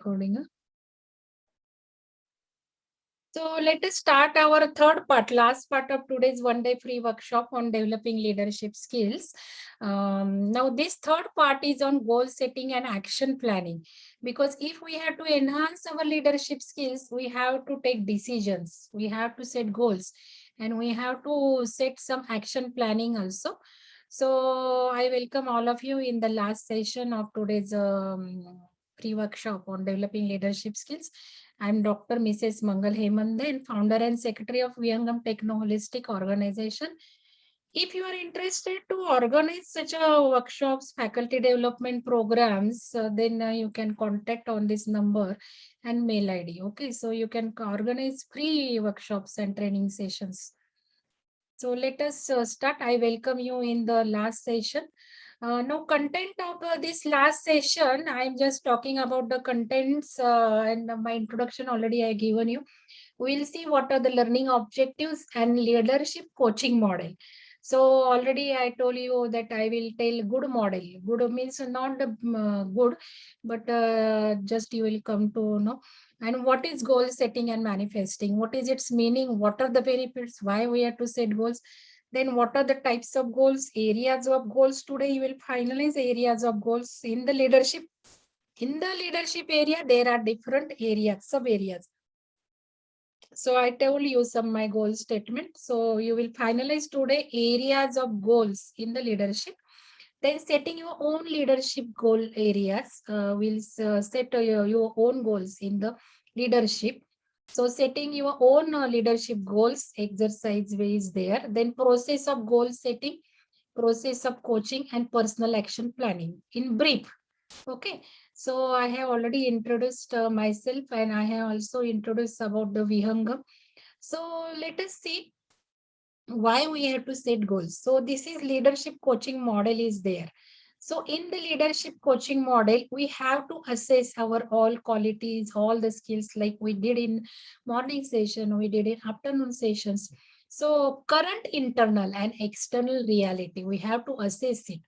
Recording. So let us start our third part, last part of today's one-day free workshop on developing leadership skills. Now this third part is on goal setting and action planning, because if we have to enhance our leadership skills, we have to take decisions, we have to set goals, and we have to set some action planning also. So I welcome all of you in the last session of today's free workshop on developing leadership skills. I'm Dr. Mrs. Mangal Hemanden, founder and secretary of Vihangam Techno Holistic Organization. If you are interested to organize such a workshops, faculty development programs, then you can contact on this number and mail ID. Okay, so you can organize free workshops and training sessions. So let us start. I welcome you in the last session. Now, content of this last session, I'm just talking about the contents and my introduction already I given you. We'll see what are the learning objectives and leadership coaching model. So already I told you that I will tell good model. Good means not the good, but just you will come to know. And what is goal setting and manifesting? What is its meaning? What are the benefits? Why we have to set goals? Then what are the types of goals, areas of goals? Today you will finalize areas of goals in the leadership. In the leadership area, there are different areas, sub areas. So I told you some my goal statement. So you will finalize today areas of goals in the leadership. Then setting your own leadership goal areas. Will set your own goals in the leadership. So setting your own leadership goals exercise is there. Then process of goal setting, process of coaching, and personal action planning in brief. Okay, so I have already introduced myself, and I have also introduced about the Vihangam. So let us see why we have to set goals. So this is leadership coaching model is there. So in the leadership coaching model, we have to assess our all qualities, all the skills like we did in morning session, we did in afternoon sessions. So current internal and external reality, we have to assess it.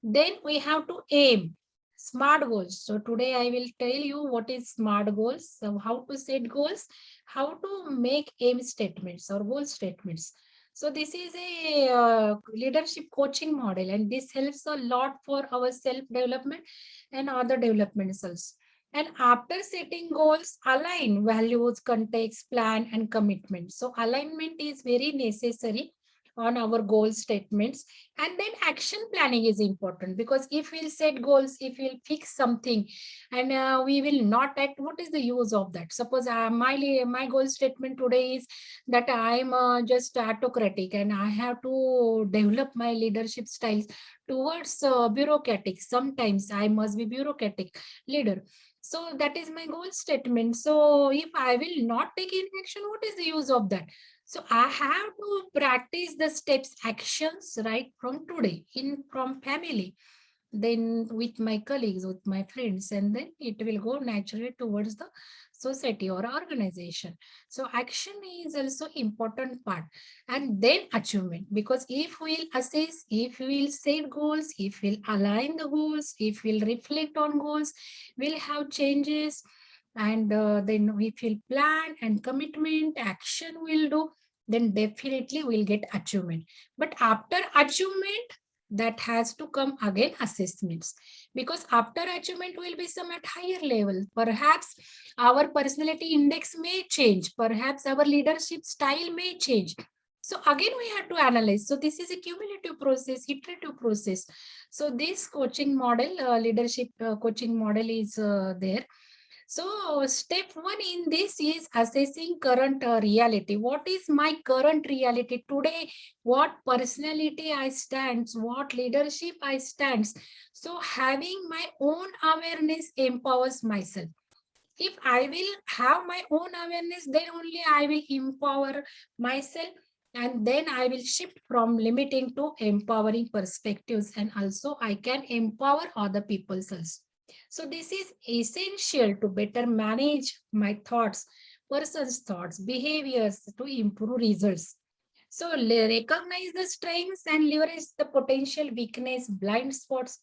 Then we have to aim smart goals. So today I will tell you what is smart goals, so how to set goals, how to make aim statements or goal statements. So this is a leadership coaching model, and this helps a lot for our self development and other developments also. And after setting goals, align values, context, plan, and commitment. So alignment is very necessary on our goal statements. And then action planning is important, because if we'll set goals, if we'll fix something and we will not act, what is the use of that? Suppose my goal statement today is that I'm just autocratic and I have to develop my leadership styles towards bureaucratic. Sometimes I must be bureaucratic leader. So that is my goal statement. So if I will not take any action, what is the use of that? So I have to practice the steps, actions right from today in from family, then with my colleagues, with my friends, and then it will go naturally towards the society or organization. So action is also important part, and then achievement, because if we'll assess, if we'll set goals, if we'll align the goals, if we'll reflect on goals, we'll have changes, and then if we'll plan and commitment action will do, then definitely we'll get achievement. But after achievement, that has to come again assessments, because after achievement will be some at higher level. Perhaps our personality index may change, perhaps our leadership style may change. So again we have to analyze. So this is a cumulative process, iterative process. So this coaching model, leadership coaching model is there. So step one in this is assessing current reality. What is my current reality today? What personality I stands? What leadership I stands? So having my own awareness empowers myself. If I will have my own awareness, then only I will empower myself, and then I will shift from limiting to empowering perspectives, and also I can empower other people also. So this is essential to better manage my thoughts, person's thoughts, behaviors to improve results. So recognize the strengths and leverage the potential weakness, blind spots,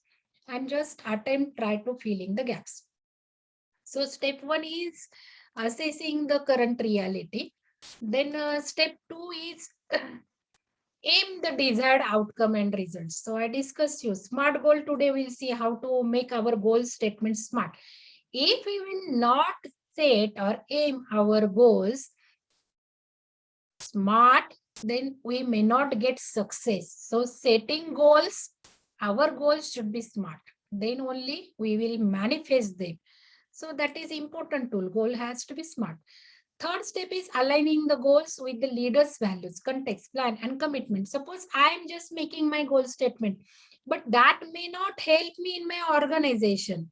and just attempt try to fill in the gaps. So step 1 is assessing the current reality. Then step 2 is aim the desired outcome and results. So I discussed you smart goal. Today we'll see how to make our goal statement smart. If we will not set or aim our goals smart, then we may not get success. So setting goals, our goals should be smart. Then only we will manifest them. So that is important tool. Goal has to be smart. Third step is aligning the goals with the leader's values, context, plan, and commitment. Suppose I am just making my goal statement, but that may not help me in my organization.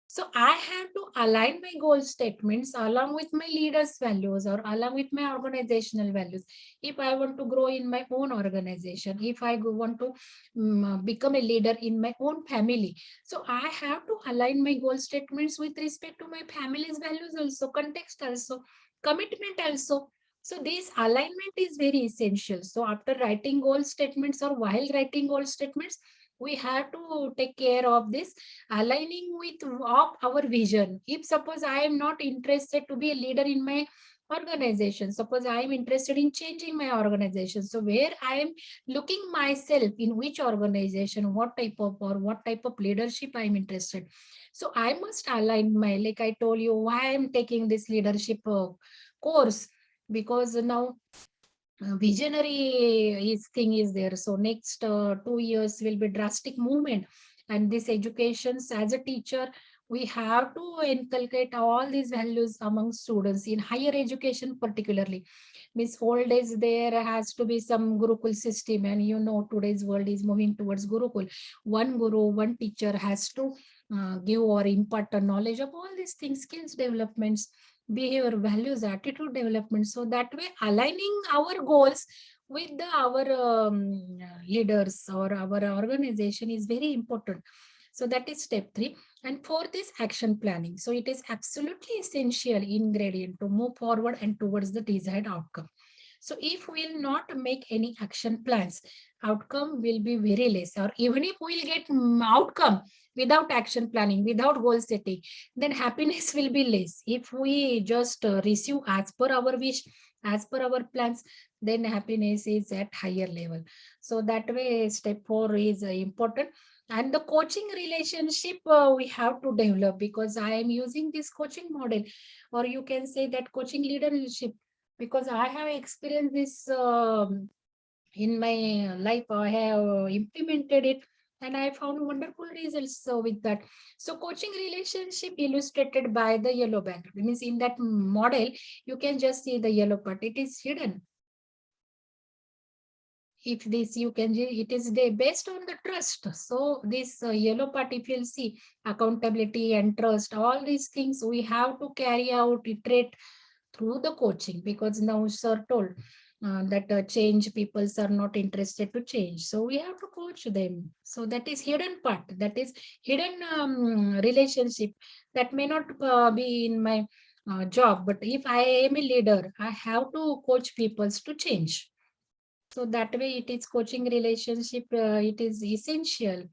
So I have to align my goal statements along with my leader's values or along with my organizational values. If I want to grow in my own organization, if I want to become a leader in my own family, so I have to align my goal statements with respect to my family's values also, context also, commitment also. So this alignment is very essential. So after writing goal statements or while writing goal statements, we have to take care of this aligning with our vision. If suppose I am not interested to be a leader in my organization, suppose I am interested in changing my organization, so where I am looking myself in which organization, what type of or what type of leadership I am interested. So I must align my, like I told you, why I am taking this leadership course, because now visionary is thing is there. So next 2 years will be drastic movement, and this educations as a teacher, we have to inculcate all these values among students in higher education particularly. Means old days there has to be some gurukul system, and you know today's world is moving towards gurukul. One guru, one teacher has to give or impart a knowledge of all these things, skills developments, behavior, values, attitude development. So that way, aligning our goals with our leaders or our organization is very important. So that is step 3. And fourth is action planning. So it is absolutely essential ingredient to move forward and towards the desired outcome. So if we'll not make any action plans, outcome will be very less. Or even if we'll get outcome without action planning, without goal setting, then happiness will be less. If we just receive as per our wish, as per our plans, then happiness is at higher level. So that way, step 4 is important. And the coaching relationship we have to develop, because I am using this coaching model, or you can say that coaching leadership, because I have experienced this in my life. I have implemented it and I found wonderful results with that. So coaching relationship illustrated by the yellow background. It means in that model, you can just see the yellow part. It is hidden. If this you can, it is based on the trust. So this yellow part, if you'll see accountability and trust, all these things we have to carry out, iterate through the coaching, because now sir told that change peoples are not interested to change, so we have to coach them. So that is hidden part, that is hidden relationship that may not be in my job, but if I am a leader, I have to coach peoples to change. So that way it is coaching relationship, it is essential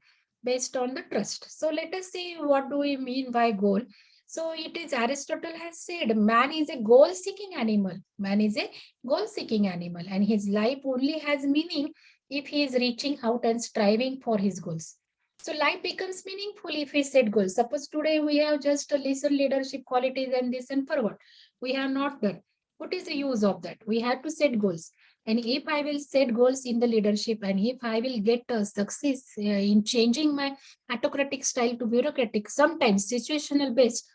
based on the trust. So let us see what do we mean by goal. So it is Aristotle has said man is a goal seeking animal. Man is a goal seeking animal and his life only has meaning if he is reaching out and striving for his goals. So life becomes meaningful if we set goals. Suppose today we have just a listen leadership qualities and this and forward. We have not done. What is the use of that? We have to set goals. And if I will set goals in the leadership, and if I will get success in changing my autocratic style to bureaucratic, sometimes situational based,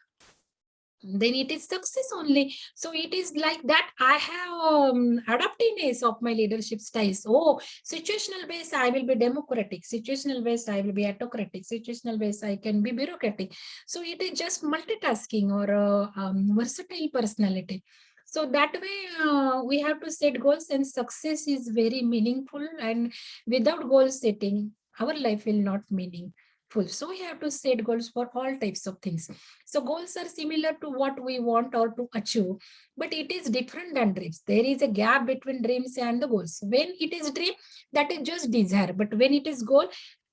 then it is success only. So it is like that I have adaptiveness of my leadership styles. Oh, situational base I will be democratic, situational base I will be autocratic, situational base I can be bureaucratic. So it is just multitasking or versatile personality. So that way we have to set goals, and success is very meaningful, and without goal setting our life will not meaningful. So we have to set goals for all types of things. So goals are similar to what we want or to achieve, but it is different than dreams. There is a gap between dreams and the goals. When it is dream, that is just desire. But when it is goal,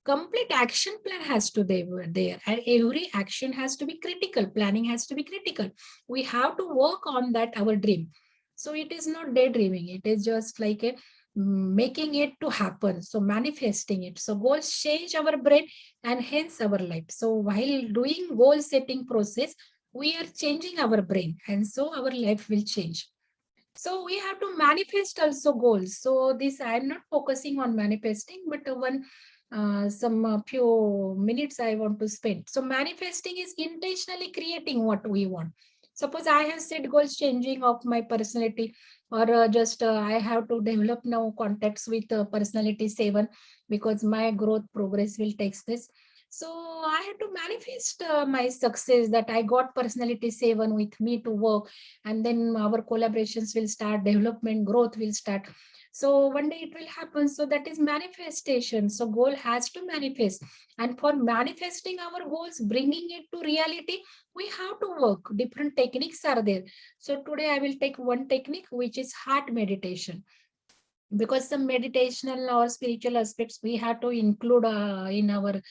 complete action plan has to be there, and every action has to be critical. Planning has to be critical. We have to work on that, our dream. So it is not daydreaming. It is just like a making it to happen. So manifesting it. So goals change our brain and hence our life. So while doing goal setting process, we are changing our brain, and so our life will change. So we have to manifest also goals. So this, I'm not focusing on manifesting, but one some few minutes I want to spend. So manifesting is intentionally creating what we want. Suppose I have set goals changing of my personality, or just I have to develop now contacts with personality 7, because my growth progress will take this. So I had to manifest my success, that I got personality 7 with me to work, and then our collaborations will start, development growth will start. So one day it will happen. So that is manifestation. So goal has to manifest, and for manifesting our goals, bringing it to reality, we have to work. Different techniques are there. So today I will take one technique, which is heart meditation, because some meditational or spiritual aspects we have to include in our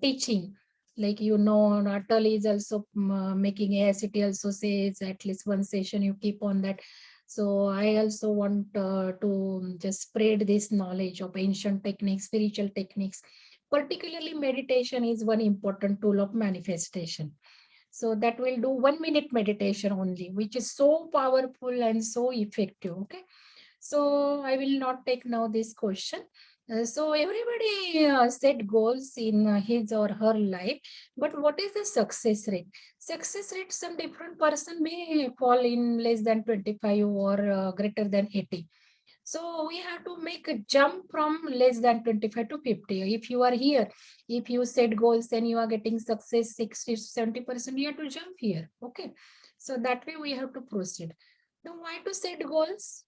teaching. Like, Natal is also making AICT also says at least one session you keep on that. So I also want to just spread this knowledge of ancient techniques, spiritual techniques. Particularly meditation is one important tool of manifestation. So that will do 1 minute meditation only, which is so powerful and so effective. Okay. So I will not take now this question. So everybody set goals in his or her life, but what is the success rate? Success rate, some different person may fall in less than 25 or greater than 80. So we have to make a jump from less than 25 to 50. If you are here, if you set goals and you are getting success 60 to 70%, you have to jump here. Okay. So that way we have to proceed. Now, why to set goals?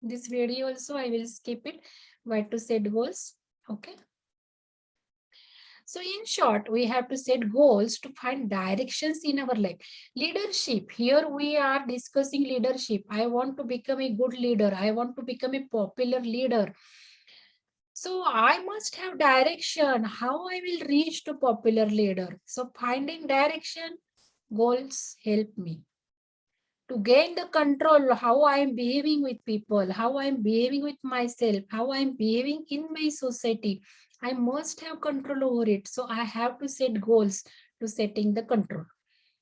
This video also I will skip it. Why to set goals? Okay. So in short, we have to set goals to find directions in our life. Leadership. Here we are discussing leadership. I want to become a good leader. I want to become a popular leader. So I must have direction. How I will reach to popular leader. So finding direction, goals help me to gain the control, how I am behaving with people, how I am behaving with myself, how I am behaving in my society. I must have control over it. So I have to set goals to setting the control.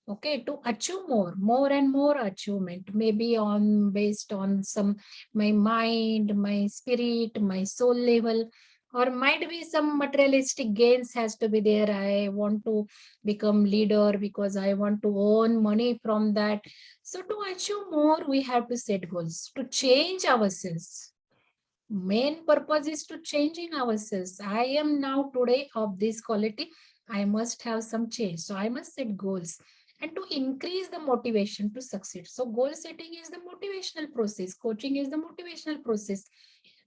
Okay, to achieve more and more achievement, maybe on based on some my mind, my spirit, my soul level, or might be some materialistic gains has to be there. I want to become leader because I want to earn money from that. So to achieve more, we have to set goals to change ourselves. Main purpose is to changing ourselves. I am now today of this quality. I must have some change. So I must set goals and to increase the motivation to succeed. So goal setting is the motivational process. Coaching is the motivational process.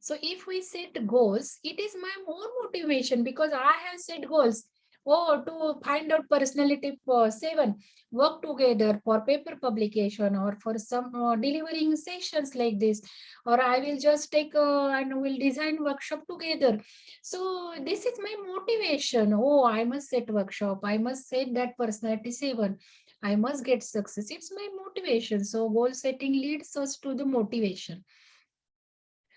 So if we set goals, it is my more motivation because I have set goals. Oh, to find out personality for 7, work together for paper publication or for some delivering sessions like this, or I will just take and will design workshop together. So this is my motivation. Oh, I must set workshop. I must set that personality 7. I must get success. It's my motivation. So goal setting leads us to the motivation.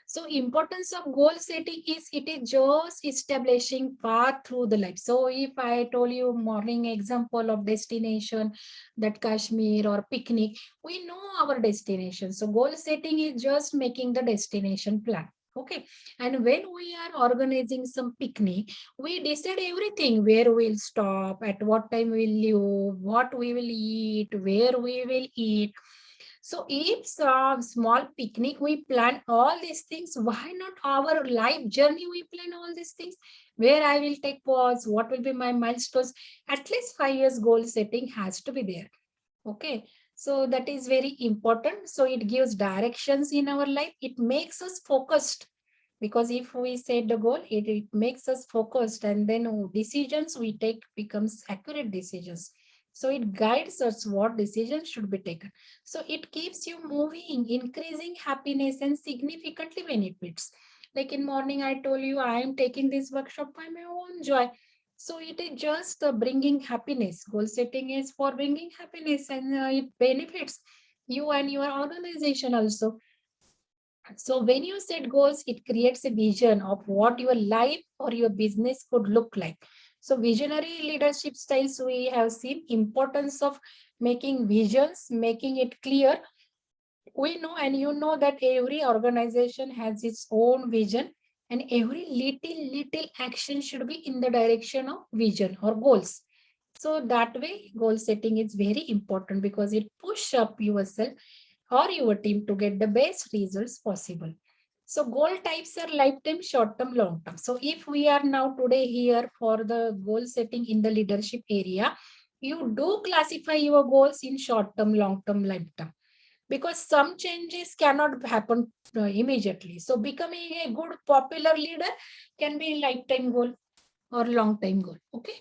So importance of goal setting is it is just establishing path through the life. So if I told you morning example of destination, that Kashmir or picnic, we know our destination. So goal setting is just making the destination plan. Okay. And when we are organizing some picnic, we decide everything, where we'll stop, at what time we'll leave, what we will eat, where we will eat. So if some small picnic, we plan all these things, why not our life journey? We plan all these things, where I will take pause, what will be my milestones. At least 5 years goal setting has to be there. Okay. So that is very important. So it gives directions in our life. It makes us focused, because if we set the goal, it makes us focused, and then decisions we take becomes accurate decisions. So it guides us what decisions should be taken. So it keeps you moving, increasing happiness and significantly benefits. Like in morning, I told you I am taking this workshop by my own joy. So it is just bringing happiness. Goal setting is for bringing happiness, and it benefits you and your organization also. So when you set goals, it creates a vision of what your life or your business could look like. So visionary leadership styles, we have seen importance of making visions, making it clear. We know and you know that every organization has its own vision, and every little action should be in the direction of vision or goals. So that way goal setting is very important because it push up yourself or your team to get the best results possible. So goal types are lifetime, short term, long term. So if we are now today here for the goal setting in the leadership area, you do classify your goals in short term, long term, lifetime, because some changes cannot happen immediately. So becoming a good popular leader can be a lifetime goal or long time goal. Okay.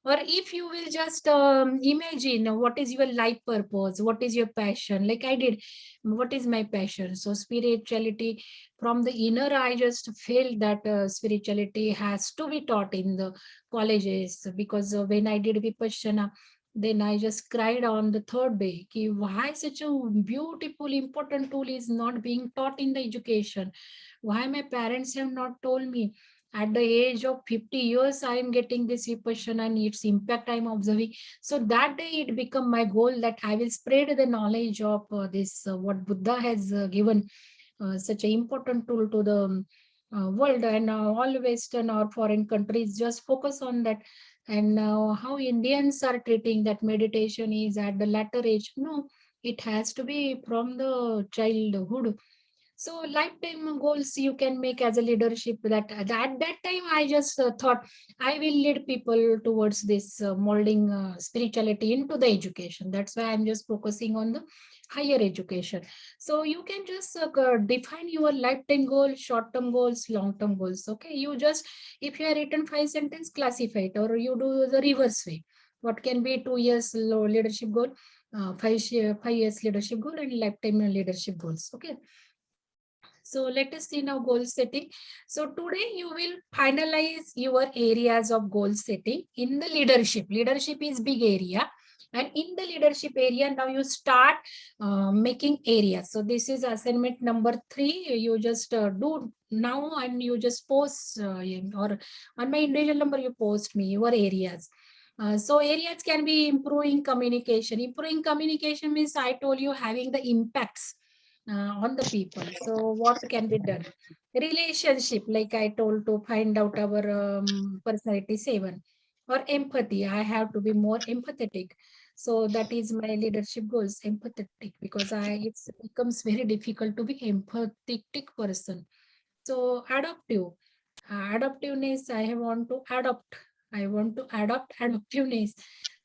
Or if you will just imagine what is your life purpose, what is your passion, like I did, what is my passion? So spirituality, from the inner, I just feel that spirituality has to be taught in the colleges, because when I did Vipassana, then I just cried on the third day, ki why such a beautiful, important tool is not being taught in the education? Why my parents have not told me? At the age of 50 years, I am getting this vipassana and its impact I am observing. So that day it become my goal that I will spread the knowledge of this, what Buddha has given, such an important tool to the world, and all Western or foreign countries just focus on that. And how Indians are treating that meditation is at the latter age. No, it has to be from the childhood. So lifetime goals you can make as a leadership, that at that time I just thought I will lead people towards this molding spirituality into the education. That's why I'm just focusing on the higher education. So you can just define your lifetime goal, short term goals, long term goals. Okay, you just, if you are written 5 sentence, classify it, or you do the reverse way. What can be 2 years leadership goal, 5 years leadership goal, and lifetime leadership goals. Okay. So let us see now goal setting. So today you will finalize your areas of goal setting in the leadership. Leadership is big area. And in the leadership area, now you start making areas. So this is assignment number 3. You just do now, and you just post or on my individual number, you post me your areas. So areas can be improving communication. Improving communication means I told you having the impacts on the people. So what can be done? Relationship, like I told, to find out our personality 7. Or empathy, I have to be more empathetic. So that is my leadership goals, empathetic, because it becomes very difficult to be empathetic person. So adaptive, adaptiveness, want to adopt. I want to adopt adaptiveness.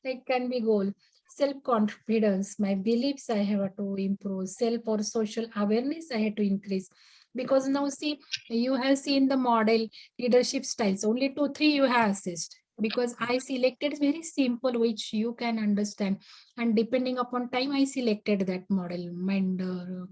Like can be goal. Self-confidence, my beliefs I have to improve. Self or social awareness I have to increase. Because now see, you have seen the model leadership styles. Only 2, 3 you have assessed. Because I selected very simple, which you can understand. And depending upon time, I selected that model mind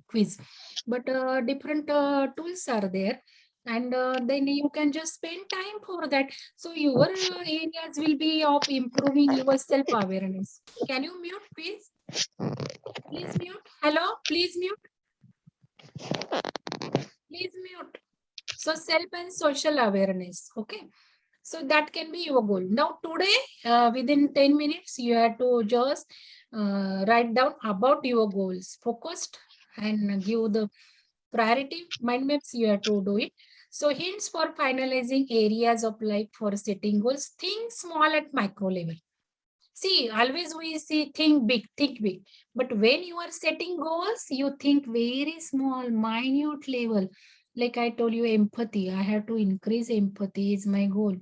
quiz. But different tools are there, and then you can just spend time for that. So your areas will be of improving your self awareness. Can you mute, please? Please mute. Hello, please mute. Please mute. So self and social awareness. Okay. So that can be your goal. Now today, within 10 minutes, you have to just write down about your goals, focused, and give the priority mind maps. You have to do it. So hints for finalizing areas of life for setting goals. Think small at micro level. See, always we see think big. But when you are setting goals, you think very small, minute level. Like I told you, empathy. I have to increase empathy is my goal.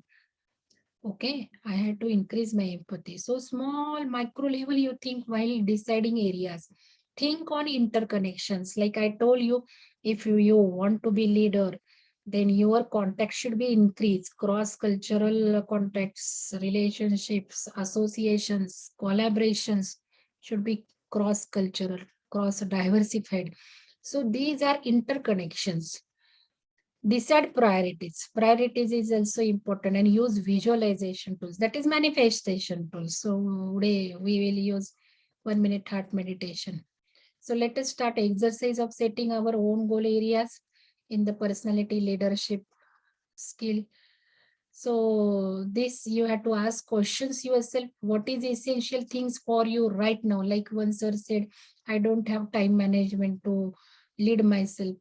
Okay, I had to increase my empathy. So small micro level you think while deciding areas. Think on interconnections. Like I told you, if you want to be leader, then your contact should be increased. Cross-cultural contacts, relationships, associations, collaborations should be cross-cultural, cross-diversified. So these are interconnections. Decide priorities. Priorities is also important, and use visualization tools. That is manifestation tools. So today we will use 1 minute heart meditation. So let us start exercise of setting our own goal areas in the personality leadership skill. So this you have to ask questions yourself. What is essential things for you right now? Like one sir said, I don't have time management to lead myself.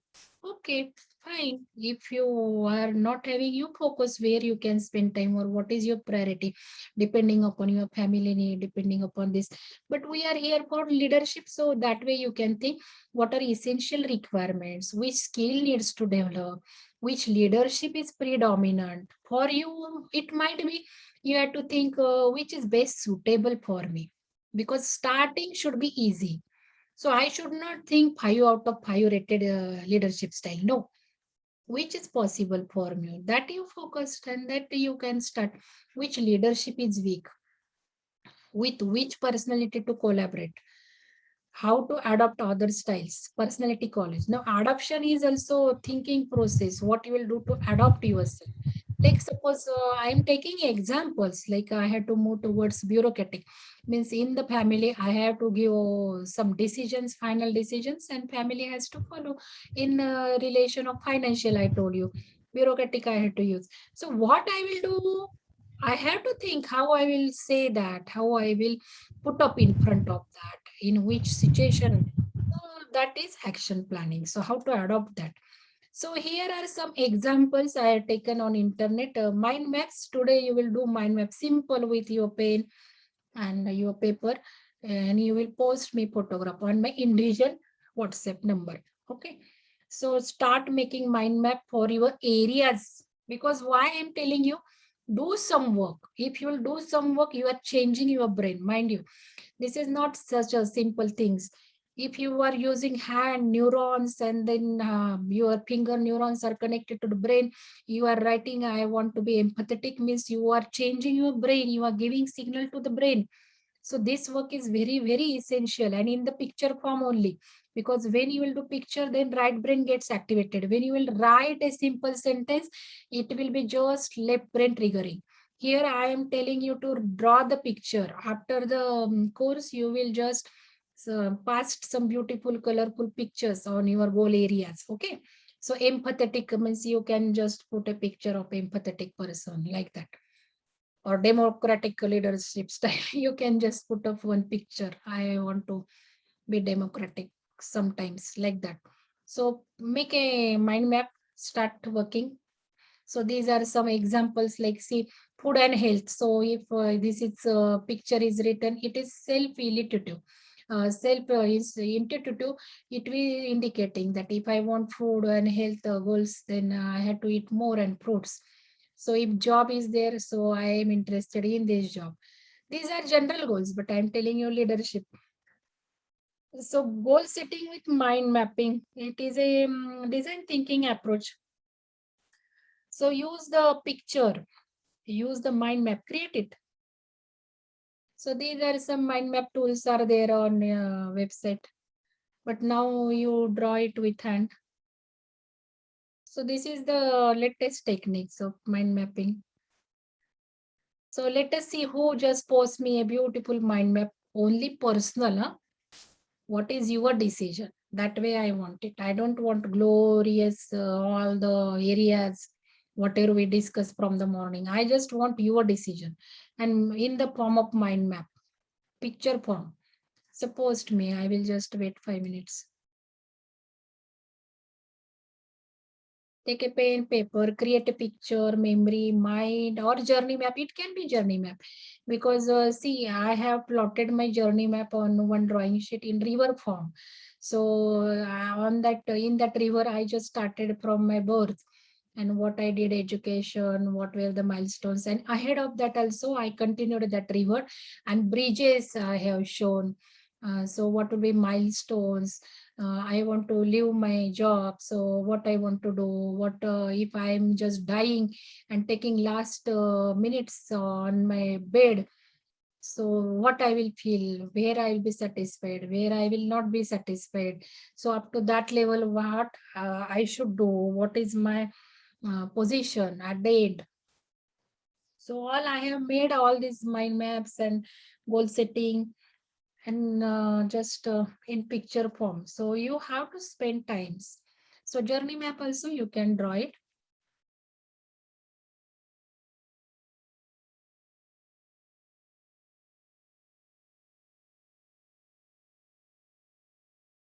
Okay, fine. If you are not having, you focus where you can spend time or what is your priority, depending upon your family need, depending upon this. But we are here for leadership, so that way you can think what are essential requirements, which skill needs to develop, which leadership is predominant for you. It might be you have to think which is best suitable for me, because starting should be easy. So I should not think 5 out of 5 rated leadership style. No, which is possible for me, that you focused, and that you can start. Which leadership is weak, with which personality to collaborate, how to adopt other styles, personality college. Now adoption is also thinking process, what you will do to adopt yourself. Like suppose I am taking examples, like I had to move towards bureaucratic, means in the family I have to give some decisions, final decisions, and family has to follow. In relation of financial, I told you bureaucratic I had to use. So what I will do, I have to think how I will say that, how I will put up in front of that, in which situation. So that is action planning. So how to adopt that? So here are some examples I have taken on internet. Mind maps. Today you will do mind map simple with your pen and your paper, and you will post me photograph on my individual WhatsApp number. Okay. So start making mind map for your areas, because why I'm telling you, do some work. If you will do some work, you are changing your brain. Mind you, this is not such a simple things. If you are using hand neurons, and then your finger neurons are connected to the brain, you are writing I want to be empathetic, means you are changing your brain, you are giving signal to the brain. So this work is very, very essential, and in the picture form only, because when you will do picture, then right brain gets activated. When you will write a simple sentence, it will be just left brain triggering. Here I am telling you to draw the picture. After the course, you will just past some beautiful colorful pictures on your goal areas. Okay. So empathetic means you can just put a picture of empathetic person like that, or democratic leadership style. You can just put up one picture. I want to be democratic sometimes, like that. So make a mind map, start working. So these are some examples, like see, food and health. So if this is picture is written, it is self-illustrative. Self is intuitive. It will indicating that if I want food and health goals, then I have to eat more and fruits. So if job is there, so I am interested in this job. These are general goals, but I'm telling you leadership. So goal setting with mind mapping, it is a design thinking approach. So use the picture, use the mind map, create it. So these are some mind map tools are there on website, but now you draw it with hand. So this is the latest techniques of mind mapping. So let us see who just post me a beautiful mind map, only personal. Huh? What is your decision? That way I want it. I don't want glorious all the areas, whatever we discuss from the morning. I just want your decision, and in the form of mind map, picture form. Suppose to me, I will just wait 5 minutes. Take a pen, paper, create a picture, memory, mind, or journey map. It can be journey map, because see, I have plotted my journey map on one drawing sheet in river form. So on that, in that river, I just started from my birth and what I did, education, what were the milestones, and ahead of that also I continued that river, and bridges I have shown. So what would be milestones? I want to leave my job. So what I want to do? What if I am just dying and taking last minutes on my bed? So what I will feel, where I will be satisfied, where I will not be satisfied. So up to that level, what I should do? What is my position at the end. So all I have made all these mind maps and goal setting and just in picture form. So you have to spend times. So journey map also you can draw it.